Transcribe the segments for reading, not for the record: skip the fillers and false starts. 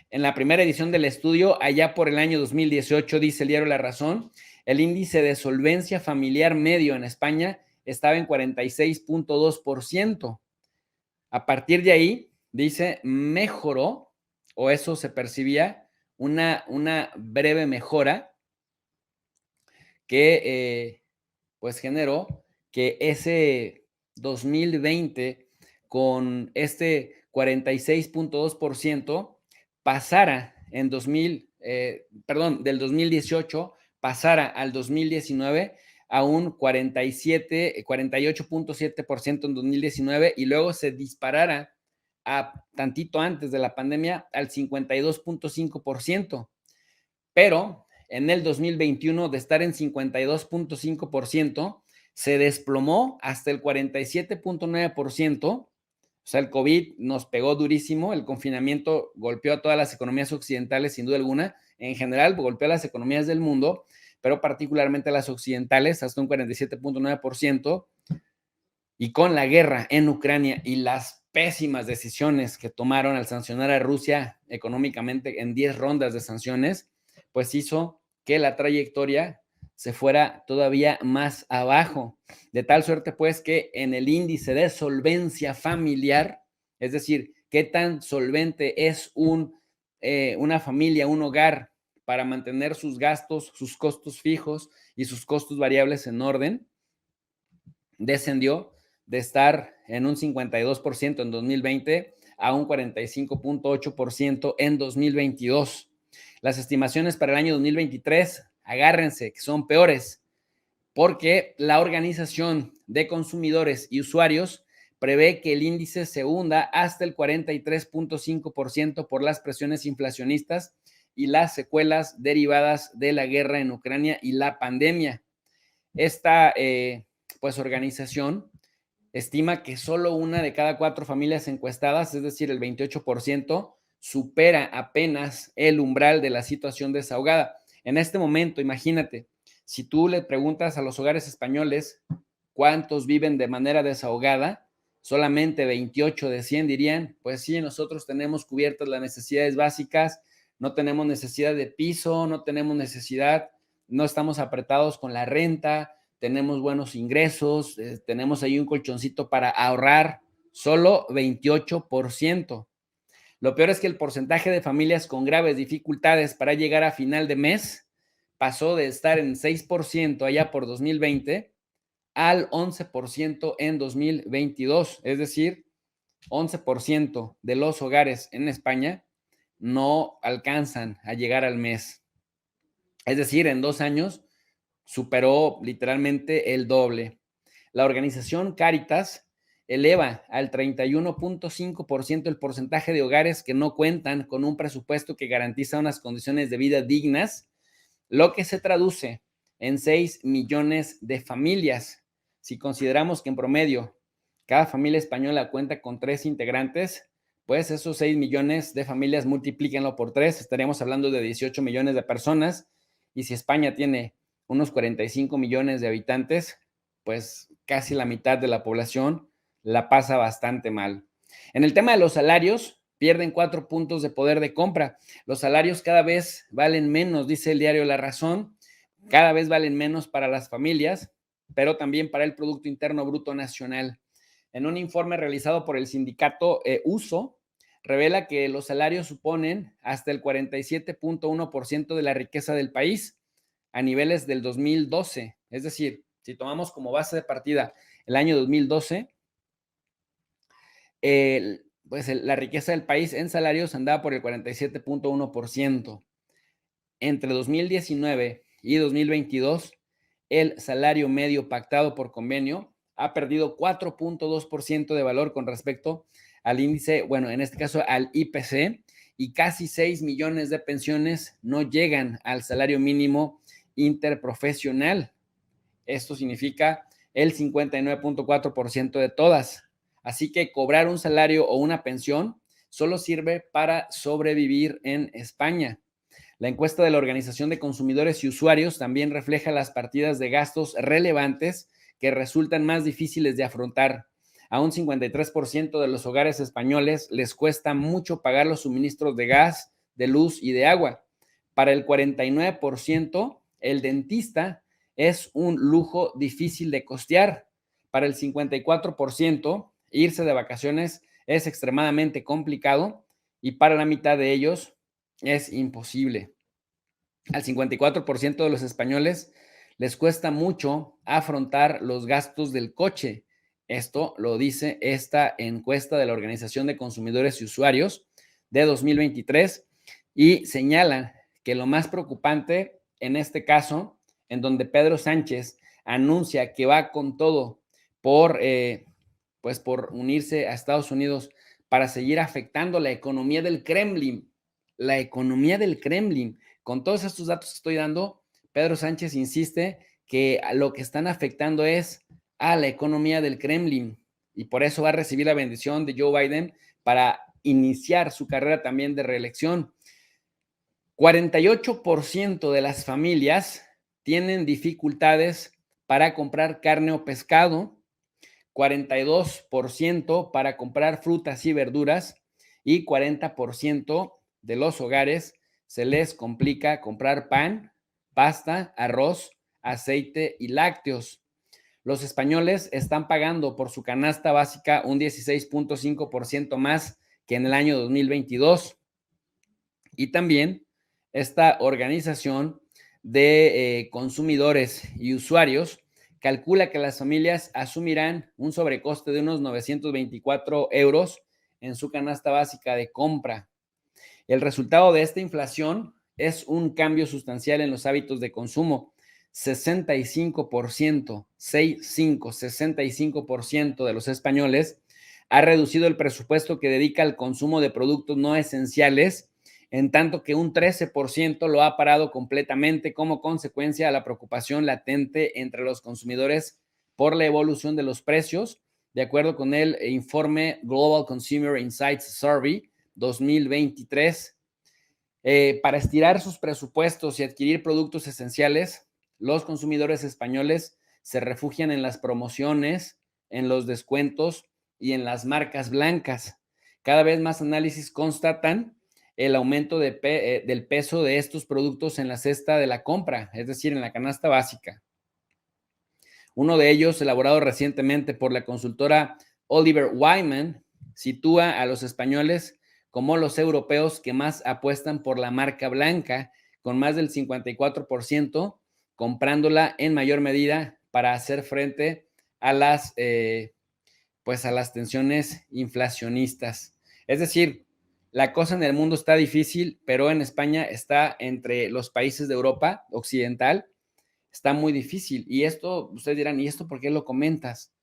En la primera edición del estudio, allá por el año 2018, dice el diario La Razón, el índice de solvencia familiar medio en España estaba en 46.2%. A partir de ahí, dice, mejoró, o eso se percibía, una breve mejora que pues generó que ese 2020 con este 46.2% pasara en del 2018 pasara al 2019 a un 48.7% en 2019 y luego se disparara a tantito antes de la pandemia al 52.5%. Pero en el 2021 de estar en 52.5%, se desplomó hasta el 47.9%. O sea, el COVID nos pegó durísimo, el confinamiento golpeó a todas las economías occidentales, sin duda alguna, en general golpeó a las economías del mundo, pero particularmente a las occidentales, hasta un 47.9%, y con la guerra en Ucrania y las pésimas decisiones que tomaron al sancionar a Rusia económicamente en 10 rondas de sanciones, pues hizo que la trayectoria se fuera todavía más abajo, de tal suerte pues que en el índice de solvencia familiar, es decir, qué tan solvente es una familia, un hogar para mantener sus gastos, sus costos fijos y sus costos variables en orden, descendió de estar en un 52% en 2020 a un 45.8% en 2022. Las estimaciones para el año 2023, agárrense, que son peores, porque la Organización de Consumidores y Usuarios prevé que el índice se hunda hasta el 43.5% por las presiones inflacionistas y las secuelas derivadas de la guerra en Ucrania y la pandemia. Esta pues organización estima que solo una de cada 4 familias encuestadas, es decir, el 28%, supera apenas el umbral de la situación desahogada. En este momento, imagínate, si tú le preguntas a los hogares españoles cuántos viven de manera desahogada, solamente 28 de 100 dirían, pues sí, nosotros tenemos cubiertas las necesidades básicas, no tenemos necesidad de piso, no tenemos necesidad, no estamos apretados con la renta, tenemos buenos ingresos, tenemos ahí un colchoncito para ahorrar, solo 28%. Lo peor es que el porcentaje de familias con graves dificultades para llegar a final de mes pasó de estar en 6% allá por 2020 al 11% en 2022. Es decir, 11% de los hogares en España no alcanzan a llegar al mes. Es decir, en 2 años superó literalmente el doble. La organización Cáritas eleva al 31.5% el porcentaje de hogares que no cuentan con un presupuesto que garantiza unas condiciones de vida dignas, lo que se traduce en 6 millones de familias. Si consideramos que en promedio cada familia española cuenta con 3 integrantes, pues esos 6 millones de familias multiplíquenlo por 3, estaríamos hablando de 18 millones de personas. Y si España tiene unos 45 millones de habitantes, pues casi la mitad de la población la pasa bastante mal. En el tema de los salarios, pierden 4 puntos de poder de compra. Los salarios cada vez valen menos, dice el diario La Razón, cada vez valen menos para las familias, pero también para el Producto Interno Bruto Nacional. En un informe realizado por el sindicato USO, revela que los salarios suponen hasta el 47.1% de la riqueza del país a niveles del 2012. Es decir, si tomamos como base de partida el año 2012, pues la riqueza del país en salarios andaba por el 47.1%. Entre 2019 y 2022, el salario medio pactado por convenio ha perdido 4.2% de valor con respecto al índice, bueno, en este caso al IPC, y casi 6 millones de pensiones no llegan al salario mínimo interprofesional. Esto significa el 59.4% de todas. Así que cobrar un salario o una pensión solo sirve para sobrevivir en España. La encuesta de la Organización de Consumidores y Usuarios también refleja las partidas de gastos relevantes que resultan más difíciles de afrontar. A un 53% de los hogares españoles les cuesta mucho pagar los suministros de gas, de luz y de agua. Para el 49%, el dentista es un lujo difícil de costear. Para el 54%, irse de vacaciones es extremadamente complicado y para la mitad de ellos es imposible. Al 54% de los españoles les cuesta mucho afrontar los gastos del coche. Esto lo dice esta encuesta de la Organización de Consumidores y Usuarios de 2023 y señala que lo más preocupante en este caso, en donde Pedro Sánchez anuncia que va con todo por, por unirse a Estados Unidos para seguir afectando la economía del Kremlin, con todos estos datos que estoy dando, Pedro Sánchez insiste que lo que están afectando es a la economía del Kremlin y por eso va a recibir la bendición de Joe Biden para iniciar su carrera también de reelección. 48% de las familias tienen dificultades para comprar carne o pescado, 42% para comprar frutas y verduras y 40% de los hogares se les complica comprar pan, pasta, arroz, aceite y lácteos. Los españoles están pagando por su canasta básica un 16.5% más que en el año 2022. Y también esta organización de consumidores y usuarios calcula que las familias asumirán un sobrecoste de unos 924 euros en su canasta básica de compra. El resultado de esta inflación es un cambio sustancial en los hábitos de consumo. 65% de los españoles ha reducido el presupuesto que dedica al consumo de productos no esenciales, en tanto que un 13% lo ha parado completamente como consecuencia de la preocupación latente entre los consumidores por la evolución de los precios, de acuerdo con el informe Global Consumer Insights Survey 2023. Para estirar sus presupuestos y adquirir productos esenciales, los consumidores españoles se refugian en las promociones, en los descuentos y en las marcas blancas. Cada vez más análisis constatan el aumento del peso de estos productos en la cesta de la compra, es decir, en la canasta básica. Uno de ellos, elaborado recientemente por la consultora Oliver Wyman, sitúa a los españoles como los europeos que más apuestan por la marca blanca, con más del 54%, comprándola en mayor medida para hacer frente a a las tensiones inflacionistas. Es decir, la cosa en el mundo está difícil, pero en España está entre los países de Europa occidental, está muy difícil. Y esto, ustedes dirán, ¿y esto por qué lo comentas?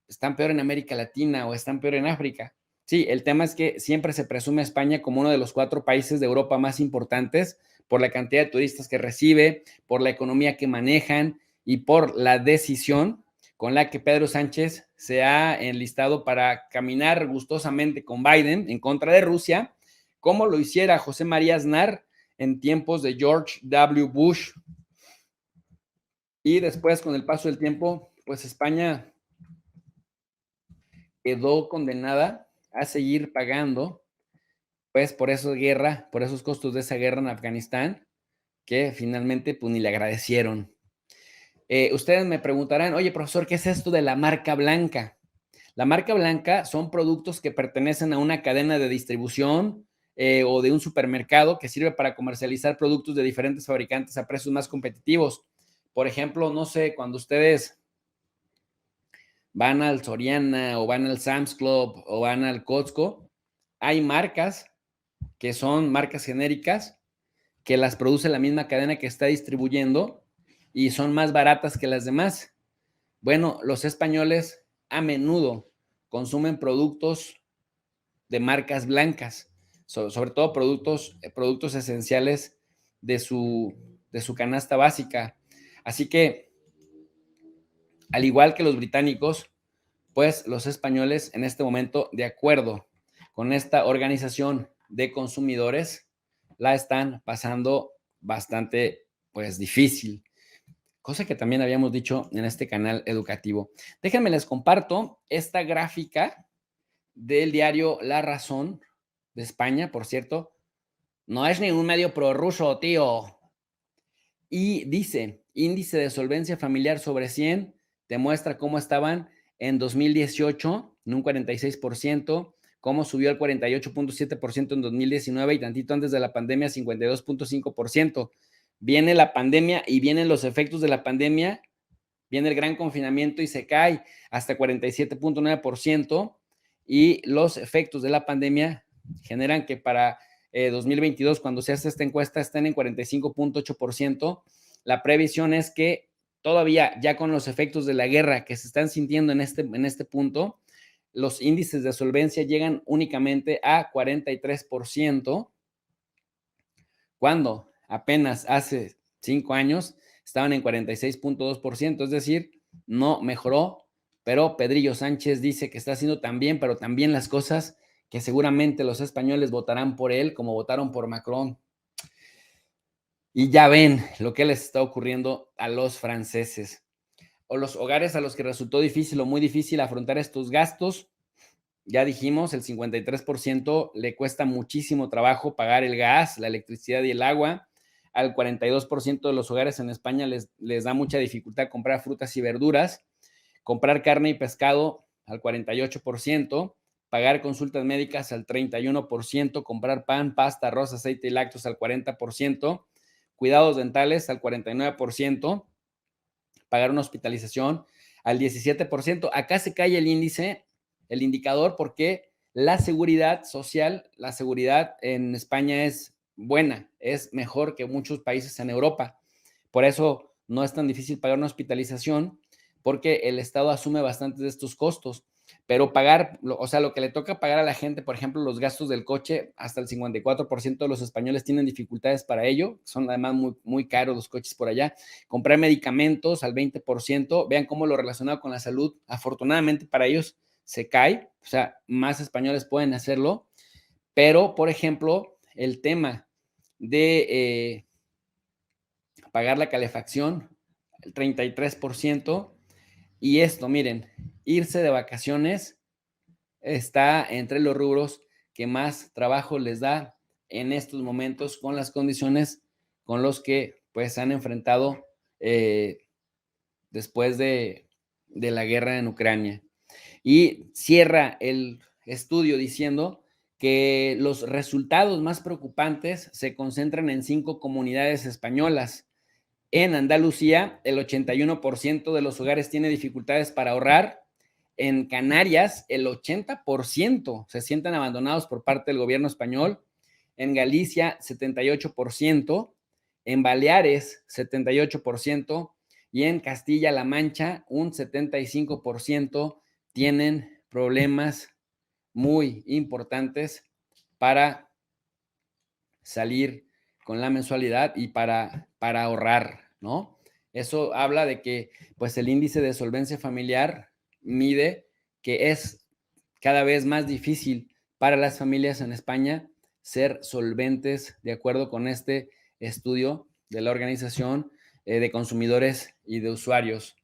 ¿Están peor en América Latina o están peor en África? Sí, el tema es que siempre se presume a España como uno de los 4 países de Europa más importantes por la cantidad de turistas que recibe, por la economía que manejan y por la decisión con la que Pedro Sánchez se ha enlistado para caminar gustosamente con Biden en contra de Rusia, como lo hiciera José María Aznar en tiempos de George W. Bush. Y después, con el paso del tiempo, pues España quedó condenada a seguir pagando, pues por esa guerra, por esos costos de esa guerra en Afganistán, que finalmente pues ni le agradecieron. Ustedes me preguntarán, oye, profesor, ¿qué es esto de la marca blanca? La marca blanca son productos que pertenecen a una cadena de distribución o de un supermercado que sirve para comercializar productos de diferentes fabricantes a precios más competitivos. Por ejemplo, no sé, cuando ustedes van al Soriana o van al Sam's Club o van al Costco, hay marcas que son marcas genéricas que las produce la misma cadena que está distribuyendo y son más baratas que las demás. Bueno, los españoles a menudo consumen productos de marcas blancas, sobre todo productos esenciales de su canasta básica. Así que, al igual que los británicos, pues los españoles en este momento, de acuerdo con esta organización de consumidores, la están pasando bastante, pues, difícil, cosa que también habíamos dicho en este canal educativo. Déjenme les comparto esta gráfica del diario La Razón de España, por cierto. No es ningún medio prorruso, tío. Y dice, índice de solvencia familiar sobre 100, te muestra cómo estaban en 2018 en un 46%, cómo subió al 48.7% en 2019 y tantito antes de la pandemia 52.5%. Viene la pandemia y vienen los efectos de la pandemia, viene el gran confinamiento y se cae hasta 47.9% y los efectos de la pandemia generan que para 2022, cuando se hace esta encuesta, estén en 45.8%. La previsión es que todavía, ya con los efectos de la guerra que se están sintiendo en este punto, los índices de solvencia llegan únicamente a 43%, cuando apenas hace 5 años estaban en 46.2%, es decir, no mejoró, pero Pedrillo Sánchez dice que está haciendo también, pero también las cosas que seguramente los españoles votarán por él, como votaron por Macron. Y ya ven lo que les está ocurriendo a los franceses o los hogares a los que resultó difícil o muy difícil afrontar estos gastos. Ya dijimos, el 53% le cuesta muchísimo trabajo pagar el gas, la electricidad y el agua. Al 42% de los hogares en España les da mucha dificultad comprar frutas y verduras, comprar carne y pescado al 48%, pagar consultas médicas al 31%, comprar pan, pasta, arroz, aceite y lácteos al 40%, cuidados dentales al 49%, pagar una hospitalización al 17%. Acá se cae el índice, el indicador, porque la seguridad social, la seguridad en España es buena, es mejor que muchos países en Europa. Por eso no es tan difícil pagar una hospitalización, porque el Estado asume bastantes de estos costos. Pero pagar, o sea, lo que le toca pagar a la gente, por ejemplo, los gastos del coche, hasta el 54% de los españoles tienen dificultades para ello. Son además muy, muy caros los coches por allá. Comprar medicamentos al 20%. Vean cómo lo relacionado con la salud, afortunadamente para ellos, se cae. O sea, más españoles pueden hacerlo. Pero, por ejemplo, el tema de pagar la calefacción, el 33%. Y esto, miren, irse de vacaciones está entre los rubros que más trabajo les da en estos momentos con las condiciones con los que pues se han enfrentado después de la guerra en Ucrania. Y cierra el estudio diciendo que los resultados más preocupantes se concentran en 5 comunidades españolas. En Andalucía, el 81% de los hogares tiene dificultades para ahorrar. En Canarias, el 80% se sienten abandonados por parte del gobierno español. En Galicia, 78%. En Baleares, 78%. Y en Castilla-La Mancha, un 75% tienen problemas muy importantes para salir con la mensualidad y para ahorrar, ¿no? Eso habla de que pues el índice de solvencia familiar mide que es cada vez más difícil para las familias en España ser solventes, de acuerdo con este estudio de la Organización de Consumidores y de Usuarios.